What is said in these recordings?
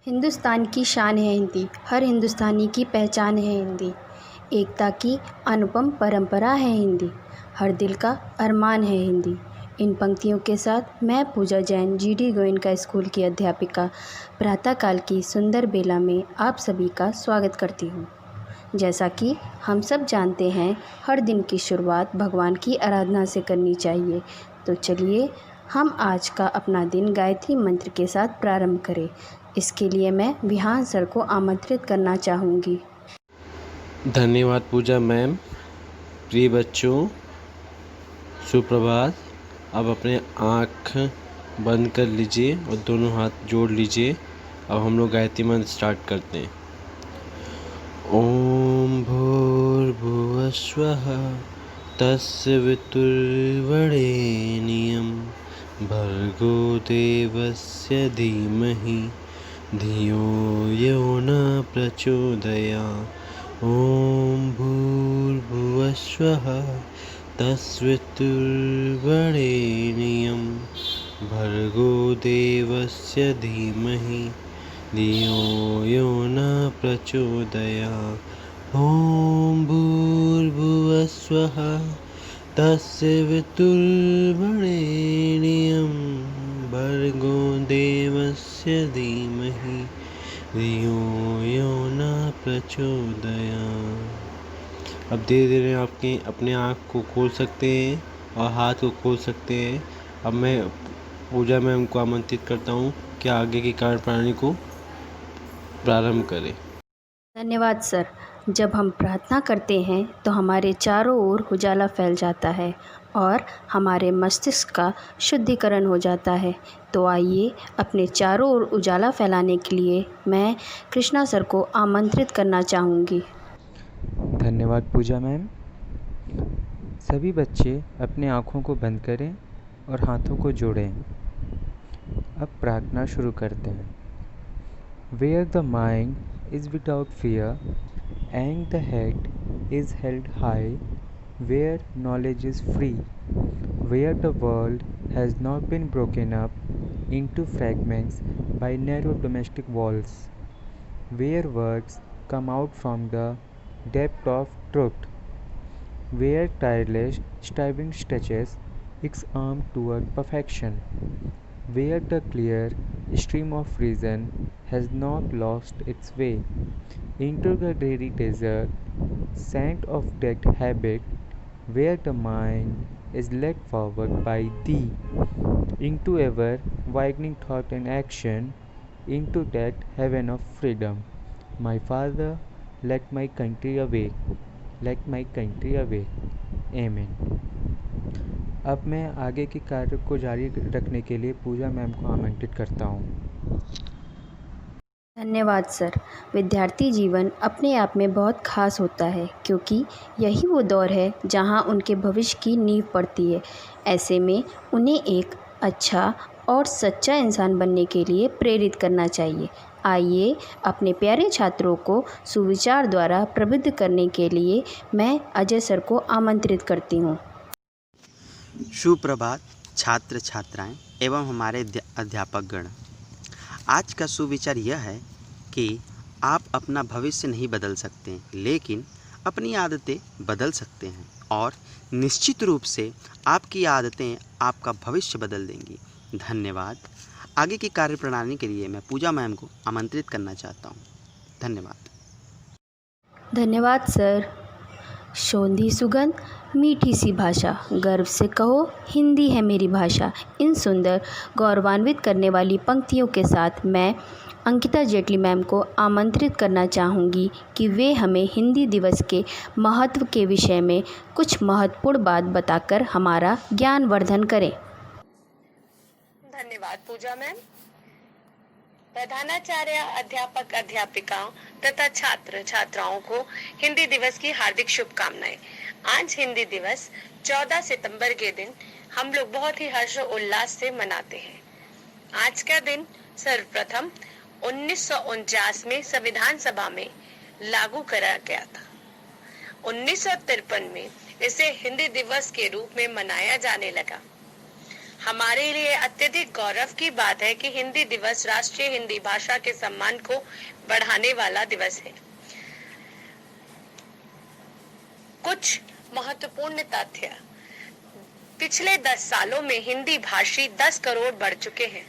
हिंदुस्तान की शान है हिंदी, हर हिंदुस्तानी की पहचान है हिंदी। एकता की अनुपम परंपरा है हिंदी, हर दिल का अरमान है हिंदी। इन पंक्तियों के साथ मैं पूजा जैन जीडी गोयनका स्कूल की अध्यापिका प्रातःकाल की सुंदर बेला में आप सभी का स्वागत करती हूँ। जैसा कि हम सब जानते हैं, हर दिन की शुरुआत भगवान की आराधना से करनी चाहिए। तो चलिए हम आज का अपना दिन गायत्री मंत्र के साथ प्रारंभ करें। इसके लिए मैं विहान सर को आमंत्रित करना चाहूँगी। धन्यवाद पूजा मैम। प्रिय बच्चों, सुप्रभात। अब अपने आँख बंद कर लीजिए और दोनों हाथ जोड़ लीजिए। अब हम लोग गायत्री मंत्र स्टार्ट करते हैं। ओम भूर्भुवः स्वः तस्य वितुर्वरेण्यं भर्गो देवस्य धीमहि धियो यो न प्रचोदयात्। ओम भूर्भुवः स्वः तस्य वितुर्वरेण्यं भर्गो देवस्य धीमहि धियो यो न प्रचोदयात्। ओम भूर्भुवः स्वः तस्य वितुर्वरेण्यं भर्गो देवस्य धीमहि धियो यो न प्रचोदयात्। अब धीरे धीरे आपके अपने आँख को खोल सकते हैं और हाथ को खोल सकते हैं। अब मैं पूजा मैम को आमंत्रित करता हूँ कि आगे की कार्यप्रणाली को प्रारंभ करें। धन्यवाद सर। जब हम प्रार्थना करते हैं तो हमारे चारों ओर उजाला फैल जाता है और हमारे मस्तिष्क का शुद्धिकरण हो जाता है। तो आइए अपने चारों ओर उजाला फैलाने के लिए मैं कृष्णा सर को आमंत्रित करना चाहूँगी। धन्यवाद पूजा मैम। सभी बच्चे अपने आँखों को बंद करें और हाथों को जोड़ें। अब प्रार्थना शुरू करते हैं। Where the mind is without fear and the head is held high, where knowledge is free, where the world has not been broken up into fragments by narrow domestic walls, where words come out from the depth of truth, where tireless striving stretches its arm toward perfection, where the clear stream of reason has not lost its way into the dreary desert scent of dead habit, where the mind is led forward by thee into ever widening thought and action, into that heaven of freedom. My Father, let my country awake, let my country awake. Amen. अब मैं आगे के कार्य को जारी रखने के लिए पूजा मैम को आमंत्रित करता हूँ। धन्यवाद सर। विद्यार्थी जीवन अपने आप में बहुत खास होता है, क्योंकि यही वो दौर है जहां उनके भविष्य की नींव पड़ती है। ऐसे में उन्हें एक अच्छा और सच्चा इंसान बनने के लिए प्रेरित करना चाहिए। आइए अपने प्यारे छात्रों को सुविचार द्वारा प्रबुद्ध करने के लिए मैं अजय सर को आमंत्रित करती हूँ। सुप्रभात छात्र छात्राएं एवं हमारे अध्यापकगण। आज का सुविचार यह है कि आप अपना भविष्य नहीं बदल सकते, लेकिन अपनी आदतें बदल सकते हैं, और निश्चित रूप से आपकी आदतें आपका भविष्य बदल देंगी। धन्यवाद। आगे की कार्यप्रणाली के लिए मैं पूजा मैम को आमंत्रित करना चाहता हूँ। धन्यवाद। धन्यवाद सर। शोंधी सुगंध, मीठी सी भाषा, गर्व से कहो हिंदी है मेरी भाषा। इन सुंदर गौरवान्वित करने वाली पंक्तियों के साथ मैं अंकिता जेटली मैम को आमंत्रित करना चाहूँगी कि वे हमें हिंदी दिवस के महत्व के विषय में कुछ महत्वपूर्ण बात बताकर हमारा ज्ञानवर्धन करें। धन्यवाद पूजा मैम। प्रधानाचार्य, अध्यापक, अध्यापिकाओं तथा छात्र छात्राओं को हिंदी दिवस की हार्दिक शुभकामनाएं। आज हिंदी दिवस 14 सितंबर के दिन हम लोग बहुत ही हर्ष और उल्लास से मनाते हैं। आज का दिन सर्वप्रथम 1949 में संविधान सभा में लागू करा गया था। 1953 में इसे हिंदी दिवस के रूप में मनाया जाने लगा। हमारे लिए अत्यधिक गौरव की बात है कि हिंदी दिवस राष्ट्रीय हिंदी भाषा के सम्मान को बढ़ाने वाला दिवस है। कुछ महत्वपूर्ण तथ्य। पिछले 10 सालों में हिंदी भाषी 10 करोड़ बढ़ चुके हैं।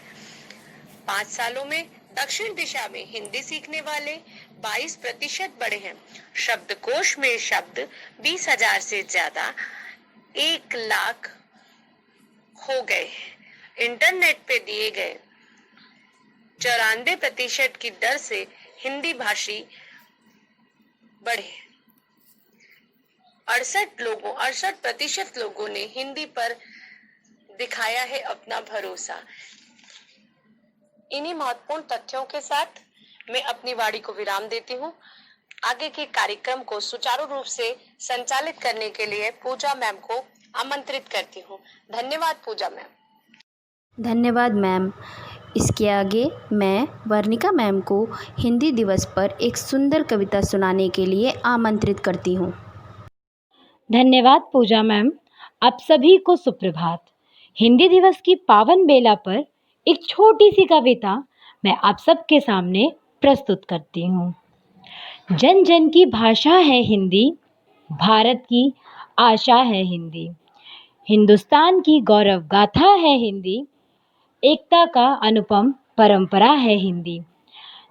5 सालों में दक्षिण दिशा में हिंदी सीखने वाले 22% बढ़े हैं। शब्दकोश में शब्द 20,000 से ज्यादा 1 लाख हो गए। इंटरनेट पे दिए गए 94% की दर से हिंदी भाषी बढ़े। 68% लोगों ने हिंदी पर दिखाया है अपना भरोसा। इन्हीं महत्वपूर्ण तथ्यों के साथ मैं अपनी वाणी को विराम देती हूँ। आगे के कार्यक्रम को सुचारू रूप से संचालित करने के लिए पूजा मैम को आमंत्रित करती हूँ। धन्यवाद पूजा मैम। धन्यवाद मैम। इसके आगे मैं वर्णिका मैम को हिंदी दिवस पर एक सुंदर कविता सुनाने के लिए आमंत्रित करती हूँ। धन्यवाद पूजा मैम। आप सभी को सुप्रभात। हिंदी दिवस की पावन बेला पर एक छोटी सी कविता मैं आप सबके सामने प्रस्तुत करती हूँ। जन जन की भाषा है हिंदी, भारत की आशा है हिंदी, हिंदुस्तान की गौरव गाथा है हिंदी, एकता का अनुपम परंपरा है हिंदी।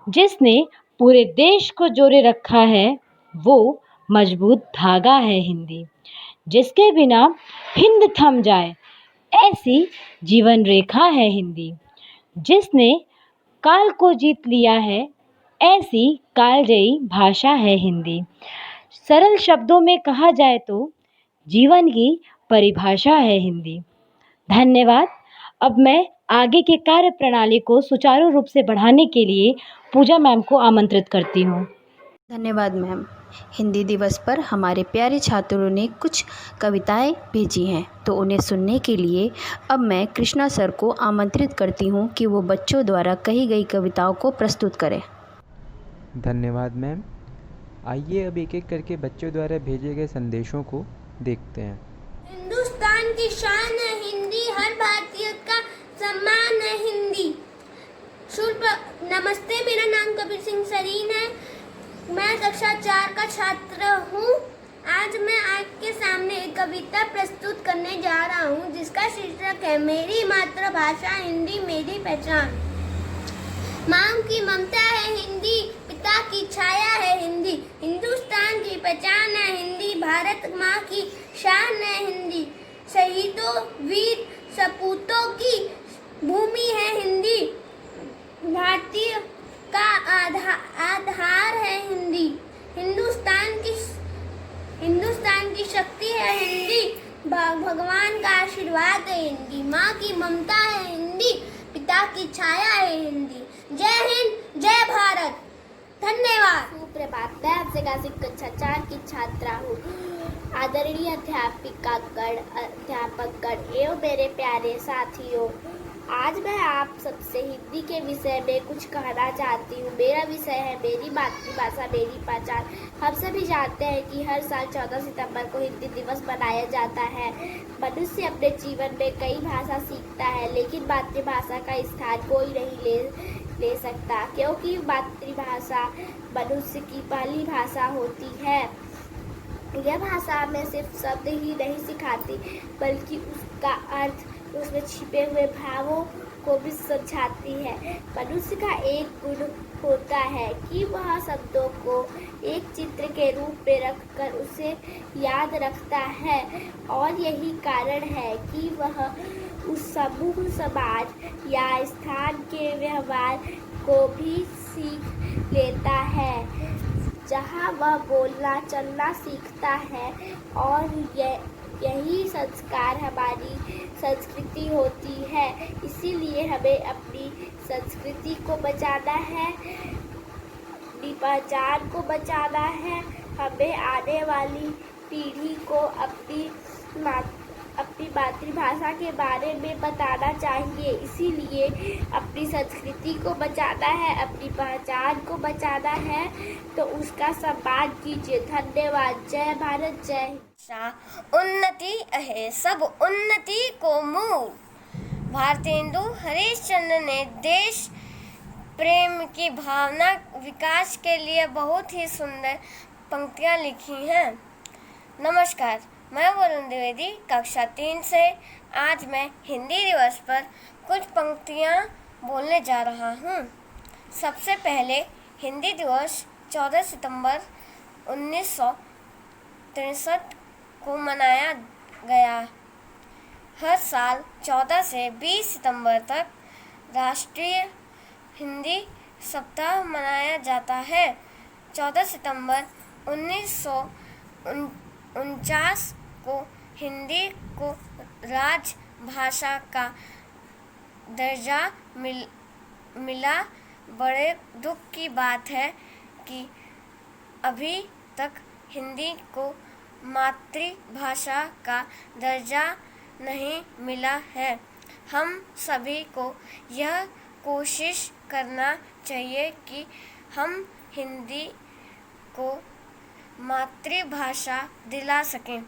जिसने पूरे देश को जोड़े रखा है वो मजबूत धागा है हिंदी। जिसके बिना हिंद थम जाए ऐसी जीवन रेखा है हिंदी। जिसने काल को जीत लिया है ऐसी कालजयी भाषा है हिंदी। सरल शब्दों में कहा जाए तो जीवन की परिभाषा है हिंदी। धन्यवाद। अब मैं आगे के कार्य प्रणाली को सुचारू रूप से बढ़ाने के लिए पूजा मैम को आमंत्रित करती हूँ। धन्यवाद मैम। हिंदी दिवस पर हमारे प्यारे छात्रों ने कुछ कविताएं भेजी हैं, तो उन्हें सुनने के लिए अब मैं कृष्णा सर को आमंत्रित करती हूं कि वो बच्चों द्वारा कही गई कविताओं को प्रस्तुत करें। धन्यवाद मैम। आइए अब एक एक करके बच्चों द्वारा भेजे गए संदेशों को देखते हैं। हिंदुस्तान की शान है हिंदी, हर भारतीय का सम्मान है हिंदी। नमस्ते, मेरा नाम कबीर सिंह सरीन है। मैं कक्षा 4 का छात्र हूँ। आज मैं आपके सामने एक कविता प्रस्तुत करने जा रहा हूँ जिसका शीर्षक है मेरी मातृभाषा हिंदी मेरी पहचान। माँ की ममता है हिंदी, पिता की छाया है हिंदी, हिंदुस्तान की पहचान है हिंदी, भारत माँ की शान है हिंदी। शहीदों वीर सपूतों की भूमि है हिंदी, भारतीय का आधार है हिंदी। हिंदुस्तान की शक्ति है हिंदी, भगवान का आशीर्वाद है हिंदी। माँ की ममता है हिंदी, पिता की छाया है हिंदी। जय हिंद, जय भारत। धन्यवाद। सुप्रभात। मैं आपसे क्लासिक कक्षा 4 की छात्रा हूँ। आदरणीय अध्यापकगण एवं मेरे प्यारे साथियों, आज मैं आप सबसे हिंदी के विषय में कुछ कहना चाहती हूँ। मेरा विषय है मेरी मातृभाषा मेरी पहचान। हम सभी जानते हैं कि हर साल 14 सितंबर को हिंदी दिवस मनाया जाता है। मनुष्य अपने जीवन में कई भाषा सीखता है, लेकिन मातृभाषा का स्थान कोई नहीं ले सकता, क्योंकि मातृभाषा मनुष्य की पहली भाषा होती है। यह भाषा हमें सिर्फ शब्द ही नहीं सिखाती, बल्कि उसका अर्थ, उसमें छिपे हुए भावों को भी समझाती है। मनुष्य का एक गुण होता है कि वह शब्दों को एक चित्र के रूप में रखकर उसे याद रखता है, और यही कारण है कि वह उस समूह, समाज या स्थान के व्यवहार को भी सीख लेता है जहाँ वह बोलना चलना सीखता है। और यही संस्कार हमारी संस्कृति होती है। इसीलिए हमें अपनी संस्कृति को बचाना है, अपनी पहचान को बचाना है। हमें आने वाली पीढ़ी को अपनी मातृभाषा के बारे में बताना चाहिए। इसीलिए अपनी संस्कृति को बचाना है, अपनी पहचान को बचाना है, तो उसका सम्मान कीजिए। धन्यवाद। जय भारत, जय हिंद। उन्नति अहे सब उन्नति को मूल, भारतीय हिंदू हरिश्चंद्र ने देश प्रेम की भावना विकास के लिए बहुत ही सुंदर पंक्तियाँ लिखी हैं। नमस्कार, मैं वरुण द्विवेदी कक्षा 3 से। आज मैं हिंदी दिवस पर कुछ पंक्तियाँ बोलने जा रहा हूँ। सबसे पहले हिंदी दिवस 14 सितंबर 1963 को मनाया गया। हर साल 14 से 20 सितंबर तक राष्ट्रीय हिंदी सप्ताह मनाया जाता है। 14 सितंबर 1949 को हिंदी को राजभाषा का दर्जा मिला। बड़े दुख की बात है कि अभी तक हिंदी को मातृभाषा का दर्जा नहीं मिला है। हम सभी को यह कोशिश करना चाहिए कि हम हिंदी को मातृभाषा दिला सकें।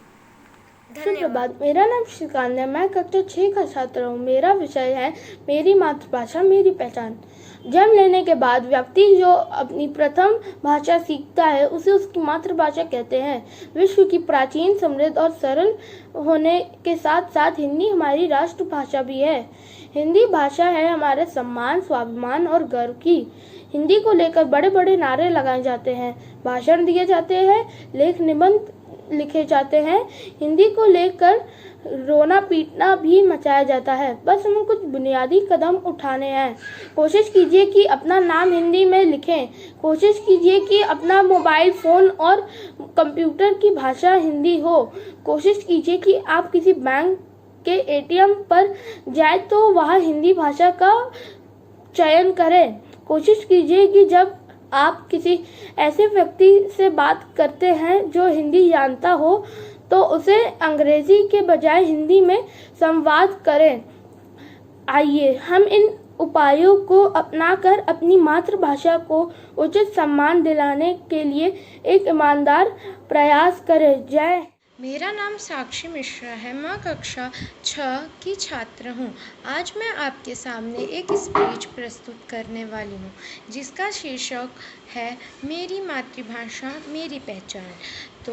सुप्रभात, मेरा नाम श्रीकांत है। मैं कक्षा 6 का छात्र हूँ। मेरा विषय है मेरी मातृभाषा मेरी पहचान। जन्म लेने के बाद व्यक्ति जो अपनी प्रथम भाषा सीखता है उसे उसकी मातृभाषा कहते हैं। विश्व की प्राचीन, समृद्ध और सरल होने के साथ साथ हिंदी हमारी राष्ट्रभाषा भी है। हिंदी भाषा है हमारे सम्मान, स्वाभिमान और गर्व की। हिंदी को लेकर बड़े बड़े नारे लगाए जाते हैं, भाषण दिए जाते हैं, लेख निबंध लिखे जाते हैं। हिंदी को लेकर रोना पीटना भी मचाया जाता है। बस हमें कुछ बुनियादी कदम उठाने हैं। कोशिश कीजिए कि अपना नाम हिंदी में लिखें। कोशिश कीजिए कि अपना मोबाइल फ़ोन और कंप्यूटर की भाषा हिंदी हो। कोशिश कीजिए कि आप किसी बैंक के ATM पर जाए तो वहाँ हिंदी भाषा का चयन करें। कोशिश कीजिए कि जब आप किसी ऐसे व्यक्ति से बात करते हैं जो हिंदी जानता हो तो उसे अंग्रेजी के बजाय हिंदी में संवाद करें। आइए हम इन उपायों को अपनाकर अपनी मातृभाषा को उचित सम्मान दिलाने के लिए एक ईमानदार प्रयास करें। जय। मेरा नाम साक्षी मिश्रा है। मैं कक्षा 6 की छात्र हूँ। आज मैं आपके सामने एक स्पीच प्रस्तुत करने वाली हूँ जिसका शीर्षक है मेरी मातृभाषा मेरी पहचान। तो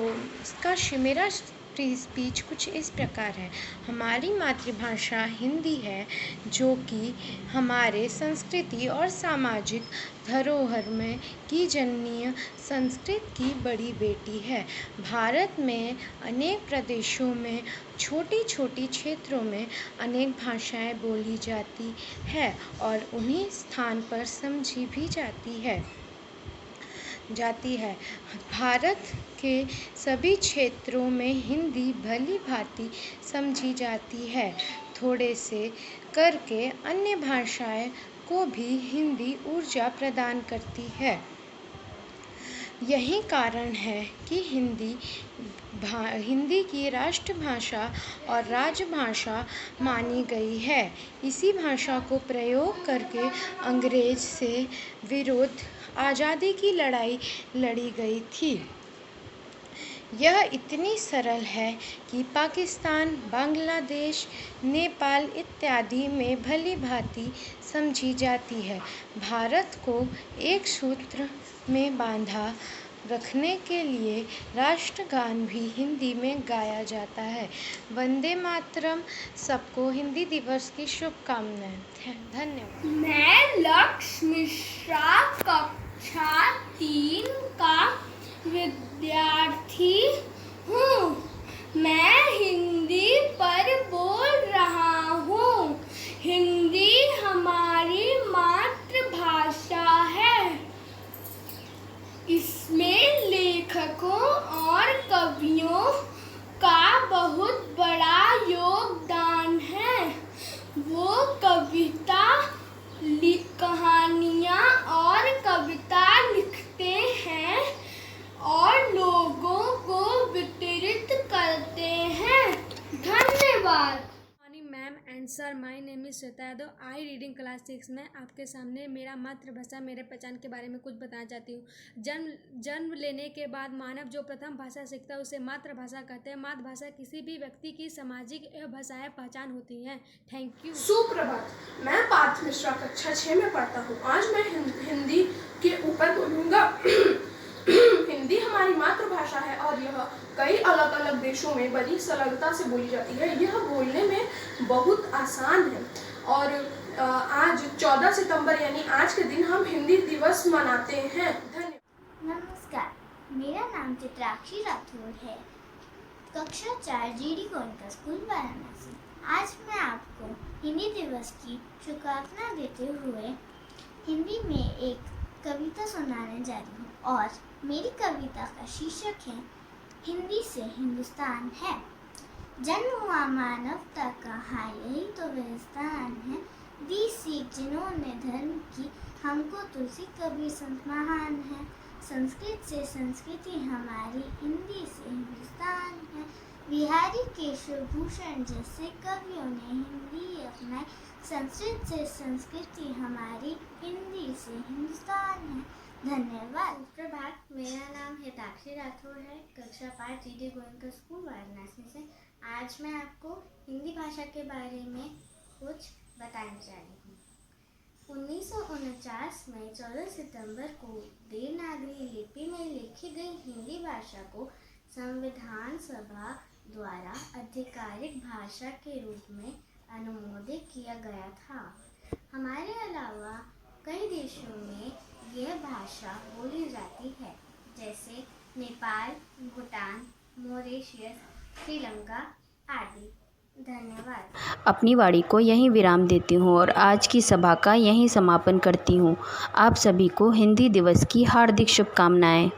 मेरा स्पीच कुछ इस प्रकार है। हमारी मातृभाषा हिंदी है जो कि हमारे संस्कृति और सामाजिक धरोहर में की जननीय संस्कृत की बड़ी बेटी है। भारत में अनेक प्रदेशों में छोटी छोटी क्षेत्रों में अनेक भाषाएं बोली जाती है और उन्हीं स्थान पर समझी भी जाती है। भारत के सभी क्षेत्रों में हिंदी भली भांति समझी जाती है। थोड़े से करके अन्य भाषाएं को भी हिंदी ऊर्जा प्रदान करती है। यही कारण है कि हिंदी की राष्ट्रभाषा और राजभाषा मानी गई है। इसी भाषा को प्रयोग करके अंग्रेज से विरुद्ध आज़ादी की लड़ाई लड़ी गई थी। यह इतनी सरल है कि पाकिस्तान, बांग्लादेश, नेपाल इत्यादि में भली भांति समझी जाती है। भारत को एक सूत्र में बांधा रखने के लिए राष्ट्रगान भी हिंदी में गाया जाता है। वंदे मातरम। सबको हिंदी दिवस की शुभकामनाएं। धन्यवाद। मैं लक्ष्य मिश्रा कक्षा 3 का विद्यार्थी हूँ। मैं हिंदी पर बोल रहा हूँ। हिंदी हमारी मातृभाषा है। इसमें लेखकों और कवियों का बहुत बड़ा योगदान है। वो कविता, कहानियाँ और कविता लिखते हैं और लोगों को वितरित करते हैं। धन्यवाद। Ma'am and sir, my name is सताया दो। आई रीडिंग क्लास 6 में आपके सामने मेरा मातृभाषा मेरे पहचान के बारे में कुछ बताना चाहती हूँ। जन्म लेने के बाद मानव जो प्रथम भाषा सीखता है उसे मातृभाषा कहते हैं। मातृभाषा किसी भी व्यक्ति की सामाजिक एवं भाषाएं पहचान होती हैं। Thank you. सुप्रभात, मैं पार्थ मिश्रा कक्षा 6 में पढ़ता हूँ। आज मैं हिंदी के ऊपर बोलूँगा। हिंदी हमारी मातृभाषा है और यह कई अलग अलग देशों में बड़ी सरलता से बोली जाती है। यह बोलने में बहुत आसान है और आज 14 सितंबर यानी आज के दिन हम हिंदी दिवस मनाते हैं। धन्यवाद। नमस्कार, मेरा नाम चित्राक्षी राठौर है, कक्षा 4 जीडी गोयनका स्कूल वाराणसी। आज मैं आपको हिंदी दिवस की शुभकामना देते हुए हिंदी में एक कविता सुनाने जा रही हूँ और मेरी कविता का शीर्षक है हिंदी से हिंदुस्तान है। जन्म हुआ मानवता का, हाँ यही तो वह स्थान है। दी सीख जिन्होंने धर्म की, हमको तुलसी कबीर संत महान है। संस्कृत से संस्कृति हमारी, हिंदी से हिंदुस्तान है। बिहारी केशव भूषण जैसे कवियों ने हिंदी अपनाई। संस्कृत से संस्कृति हमारी, हिंदी से हिंदुस्तान है। धन्यवाद। प्रभात, मेरा नाम हिताक्षी राठौर है, कक्षा 5 जीडी गोयनका स्कूल वाराणसी से। आज मैं आपको हिंदी भाषा के बारे में कुछ बताना चाह रही हूँ। 1949 में 14 सितंबर को देवनागरी लिपि में लिखी गई हिंदी भाषा को संविधान सभा द्वारा आधिकारिक भाषा के रूप में अनुमोदित किया गया था। हमारे अलावा कई देशों में यह भाषा बोली जाती है, जैसे नेपाल, भूटान, मॉरिशस, श्रीलंका आदि। धन्यवाद। अपनी वाणी को यहीं विराम देती हूँ और आज की सभा का यहीं समापन करती हूँ। आप सभी को हिंदी दिवस की हार्दिक शुभकामनाएं।